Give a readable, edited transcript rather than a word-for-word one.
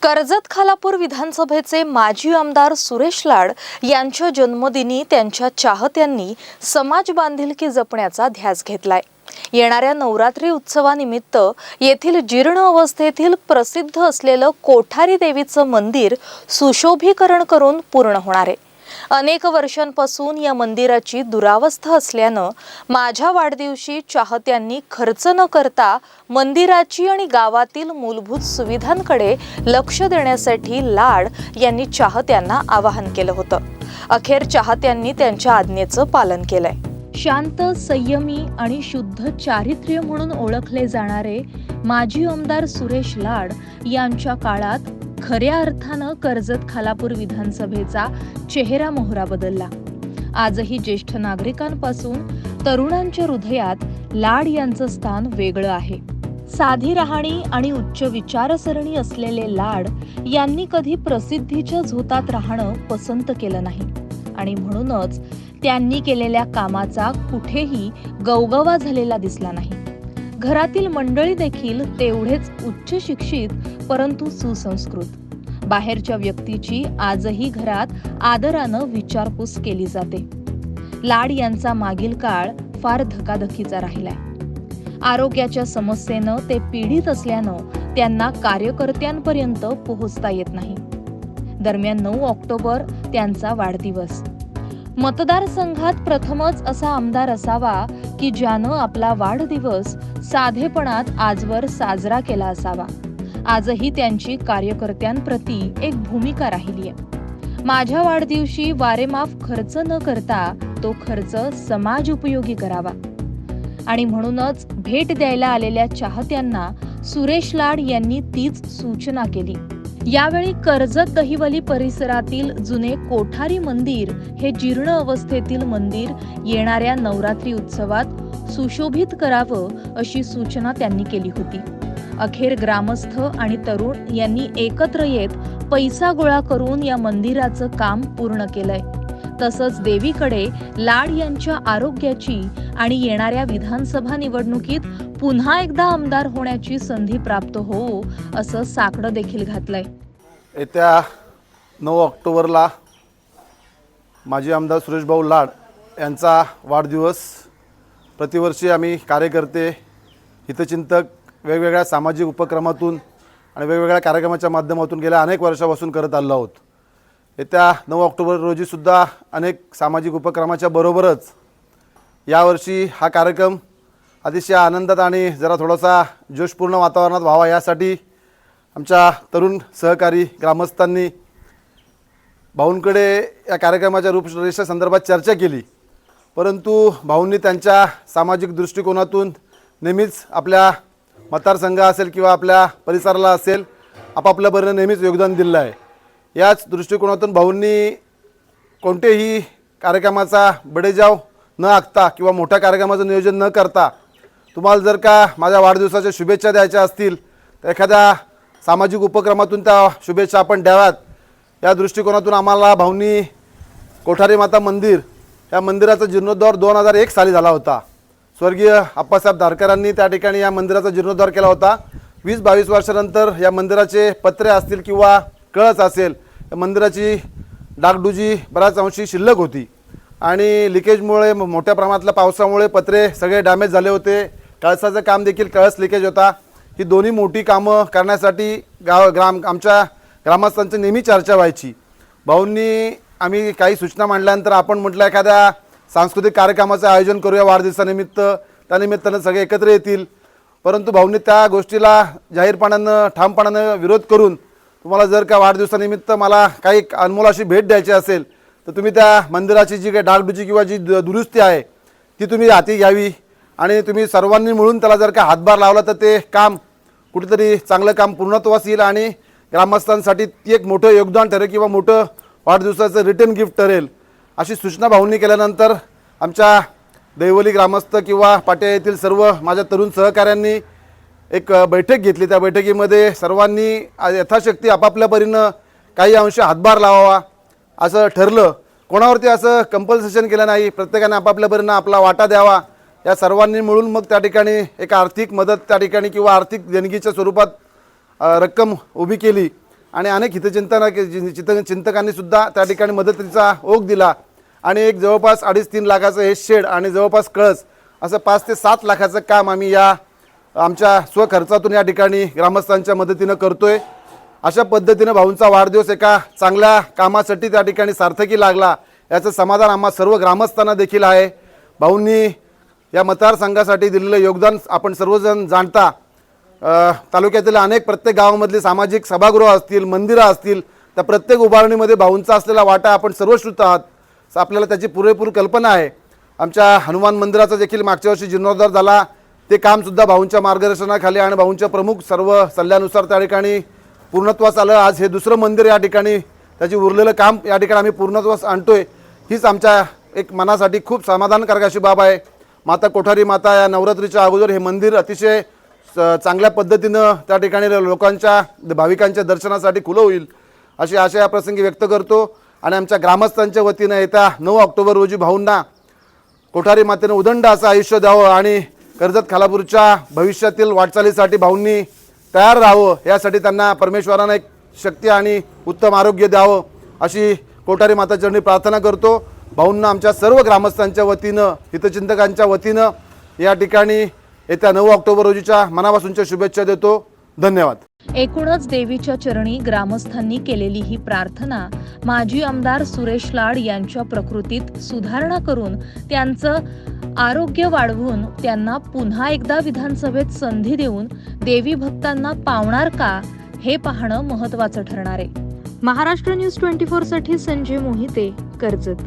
कर्जत खालापूर विधानसभेचे माजी आमदार सुरेश लाड यांच्या जन्मदिनी त्यांच्या चाहत्यांनी समाज बांधिलकी जपण्याचा ध्यास घेतलाय। येणाऱ्या नवरात्री उत्सवानिमित्त येथील जीर्ण अवस्थेतील प्रसिद्ध असलेलं कोठारी देवीचं मंदिर सुशोभीकरण करून पूर्ण होणार आहे। अनेक वर्षांपासून या मंदिराची दुरावस्था असल्यानं माझ्या वाढदिवशी चाहत्यांनी खर्च न करता मंदिराची आणि गावातील मूलभूत सुविधांकडे लक्ष देण्यासाठी लाड यांनी चाहत्यांना आवाहन केलं होतं। अखेर चाहत्यांनी त्यांच्या आज्ञेचं पालन केलंय। शांत, संयमी आणि शुद्ध चारित्र्य म्हणून ओळखले जाणारे माजी आमदार सुरेश लाड यांच्या काळात खऱ्या अर्थानं कर्जत खालापूर विधानसभेचा चेहरा मोहरा बदलला। आजही ज्येष्ठ नागरिकांपासून तरुणांच्या हृदयात लाड यांचं स्थान वेगळं आहे। साधी राहणी आणि उच्च विचारसरणी असलेले लाड यांनी कधी प्रसिद्धीच्या झोतात राहणं पसंत केलं नाही आणि म्हणूनच त्यांनी केलेल्या कामाचा कुठेही गवगवा झालेला दिसला नाही। घरातील मंडळी देखील तेवढेच उच्च शिक्षित परंतु सुसंस्कृत। बाहेरच्या व्यक्तीची आजही घरात आदरानं विचारपूस केली जाते। लाड यांचा मागील काळ फार धकाधकीचा राहिलाय। आरोग्याच्या समस्येनं ते पीडित असल्यानं त्यांना कार्यकर्त्यांपर्यंत पोहोचता येत नाही। दरम्यान 9 ऑक्टोबर त्यांचा वाढदिवस। मतदारसंघात प्रथमच असा आमदार असावा की ज्यानं आपला वाढदिवस साधेपणात आजवर साजरा केला असावा। आजही त्यांची कार्यकर्त्यांप्रती एक भूमिका राहिली आहे। माझ्या वाढदिवशी वारेमाफ खर्च न करता तो खर्च समाज उपयोगी करावा आणि म्हणूनच भेट द्यायला आलेल्या चाहत्यांना सुरेश लाड यांनी तीच सूचना केली। यावेळी कर्जत दहिवली परिसरातील जुने कोठारी मंदिर हे जीर्ण अवस्थेतील मंदिर येणाऱ्या नवरात्री उत्सवात सुशोभित करावं अशी सूचना त्यांनी केली होती। अखेर ग्रामस्थ आणि तरुण यांनी एकत्र येत पैसा गोळा करून या मंदिराचं काम पूर्ण केलंय। तसंच देवीकडे लाड यांच्या आरोग्याची आणि येणाऱ्या विधानसभा निवडणुकीत पुन्हा एकदा आमदार होण्याची संधी प्राप्त हो असं साकडं देखील घातलंय। येत्या 9 ऑक्टोबरला माजी आमदार सुरेश भाऊ लाड यांचा वाढदिवस। प्रतिवर्षी आम्ही कार्यकर्ते, हितचिंतक वेगवेगळ्या सामाजिक उपक्रमातून आणि वेगवेगळ्या कार्यक्रमाच्या माध्यमातून गेल्या अनेक वर्षापासून करत आलो आहोत। येत्या 9 ऑक्टोबर रोजी सुद्धा अनेक सामाजिक उपक्रमाच्या बरोबरच यावर्षी हा कार्यक्रम अतिशय आनंदात आणि जरा थोडासा जोशपूर्ण वातावरणात व्हावा यासाठी आमच्या तरुण सहकारी ग्रामस्थांनी भाऊंकडे या कार्यक्रमाच्या रूपरेषे संदर्भात चर्चा केली। परंतु भाऊंनी त्यांच्या सामाजिक दृष्टिकोनातून नेहमीच आपल्या मतदारसंघ असेल किंवा आपल्या परिसराला असेल आपापल्यापर्यंत नेहमीच योगदान दिलं आहे। याच दृष्टिकोनातून भाऊंनी कोणतेही कार्यक्रमाचा बडेजाव न आखता किंवा मोठ्या कार्यक्रमाचं नियोजन न करता तुम्हाला जर का माझ्या वाढदिवसाच्या शुभेच्छा द्यायच्या असतील तर एखाद्या सामाजिक उपक्रमातून त्या शुभेच्छा आपण द्याव्यात या दृष्टिकोनातून आम्हाला भाऊंनी कोठारी माता मंदिर या मंदिराचा जीर्णोद्धार 2001 साली झाला होता। स्वर्गीय आप्पासाहेब धारकरांनी त्या ठिकाणी या मंदिराचा जीर्णोद्धार केला होता। 20-22 वर्षानंतर या मंदिराचे पत्रे असतील किंवा कळस असेल या मंदिराची डागडुजी बऱ्याच अंशी शिल्लक होती आणि लिकेजमुळे मोठ्या प्रमाणातल्या पावसामुळे पत्रे सगळे डॅमेज झाले होते। कळसाचं काम देखील कळस लिकेज होता। ही दोन्ही मोठी कामं करण्यासाठी आमच्या ग्रामस्थांची नेहमी चर्चा व्हायची। भाऊंनी आम्ही काही सूचना मांडल्यानंतर आपण म्हटलं एखाद्या सांस्कृतिक कार्यक्रमाचं आयोजन करूया वाढदिवसानिमित्त, त्यानिमित्तानं सगळे एकत्र येतील। परंतु भाऊंनी त्या गोष्टीला जाहीरपणानं ठामपणानं विरोध करून तुम्हाला जर का वाढदिवसानिमित्त मला काही अनमोल अशी भेट द्यायची असेल तर तुम्ही त्या मंदिराची जी काही डागडुजी किंवा जी दुरुस्ती आहे ती तुम्ही हाती घ्यावी आणि तुम्ही सर्वांनी मिळून त्याला जर का हातभार लावला तर ते काम कुठेतरी चांगलं काम पूर्णत्वास येईल आणि ग्रामस्थांसाठी ती एक मोठं योगदान ठरेल किंवा मोठं वाढदिवसाचं रिटर्न गिफ्ट ठरेल अशी सूचना भाऊंनी केल्यानंतर आमच्या दैवली ग्रामस्थ किंवा पाट्या येथील सर्व माझ्या तरुण सहकाऱ्यांनी एक बैठक घेतली। त्या बैठकीमध्ये सर्वांनी यथाशक्ती आपापल्या परीनं काही अंश हातभार लावावा असं ठरलं। कोणावरती असं कंपल्सेशन केलं नाही, प्रत्येकाने आपापल्या परीनं आपला वाटा द्यावा। या सर्वांनी मिळून मग त्या ठिकाणी एक आर्थिक मदत त्या ठिकाणी किंवा आर्थिक देणगीच्या स्वरूपात रक्कम उभी केली आणि अनेक चिंतकांनी सुद्धा त्या ठिकाणी मदतीचा ओघ दिला आणि एक जवळपास 2.5-3 लाखाचं हे शेड आणि जवळपास कळस असं 5 ते 7 लाखाचं काम आम्ही या आमच्या स्वखर्चातून या ठिकाणी ग्रामस्थांच्या मदतीनं करतोय. अशा पद्धतीनं भाऊंचा वाढदिवस एका चांगल्या कामासाठी त्या ठिकाणी सार्थकी लागला याचं समाधान आम्हा सर्व ग्रामस्थांना देखील आहे. भाऊंनी या मतदारसंघासाठी दिलेलं योगदान आपण सर्वजण जाणता. तालुक्यातील अनेक प्रत्येक गावामधली सामाजिक सभागृह असतील, मंदिरं असतील, त्या प्रत्येक उभारणीमध्ये भाऊंचा असलेला वाटा आपण सर्वश्रुत आहात. आपल्याला त्याची पुरेपूर कल्पना आहे. आमच्या हनुमान मंदिराचा देखील मागच्या वर्षी जीर्णोद्धार झाला. ते कामसुद्धा भाऊंच्या मार्गदर्शनाखाली आणि भाऊंच्या प्रमुख सर्व सल्ल्यानुसार त्या ठिकाणी पूर्णत्वास आलं. आज हे दुसरं मंदिर या ठिकाणी त्याची उरलेलं काम या ठिकाणी आम्ही पूर्णत्वास आणतोय. हीच आमच्या एक मनासाठी खूप समाधानकारक अशी बाब आहे. माता कोठारी माता या नवरात्रीच्या अगोदर हे मंदिर अतिशय चांगल्या पद्धतीनं त्या ठिकाणी लोकांच्या भाविकांच्या दर्शनासाठी खुलं होईल अशी आशा या प्रसंगी व्यक्त करतो. आणि आमच्या ग्रामस्थांच्या वतीनं येत्या 9 ऑक्टोबर रोजी भाऊंना कोठारी मातेनं उदंड असं आयुष्य द्यावं आणि कर्जत खालापूरच्या भविष्यातील वाटचालीसाठी भाऊंनी तयार राहावं यासाठी त्यांना परमेश्वरानं एक शक्ती आणि उत्तम आरोग्य द्यावं अशी कोठारी माताचरणी प्रार्थना करतो. भाऊंना आमच्या सर्व ग्रामस्थांच्या वतीनं हितचिंतकांच्या वतीनं या ठिकाणी येत्या 9 ऑक्टोबर रोजीच्या मनापासूनच्या शुभेच्छा देतो. धन्यवाद. एकूणच देवीच्या चरणी ग्रामस्थांनी केलेली ही प्रार्थना माजी आमदार सुरेश लाड यांच्या प्रकृतीत सुधारणा करून त्यांचं आरोग्य वाढवून त्यांना पुन्हा एकदा विधानसभेत संधी देऊन देवी भक्तांना पावणार का हे पाहणं महत्त्वाचं ठरणार आहे. महाराष्ट्र न्यूज 24 साठी संजय मोहिते, कर्जत.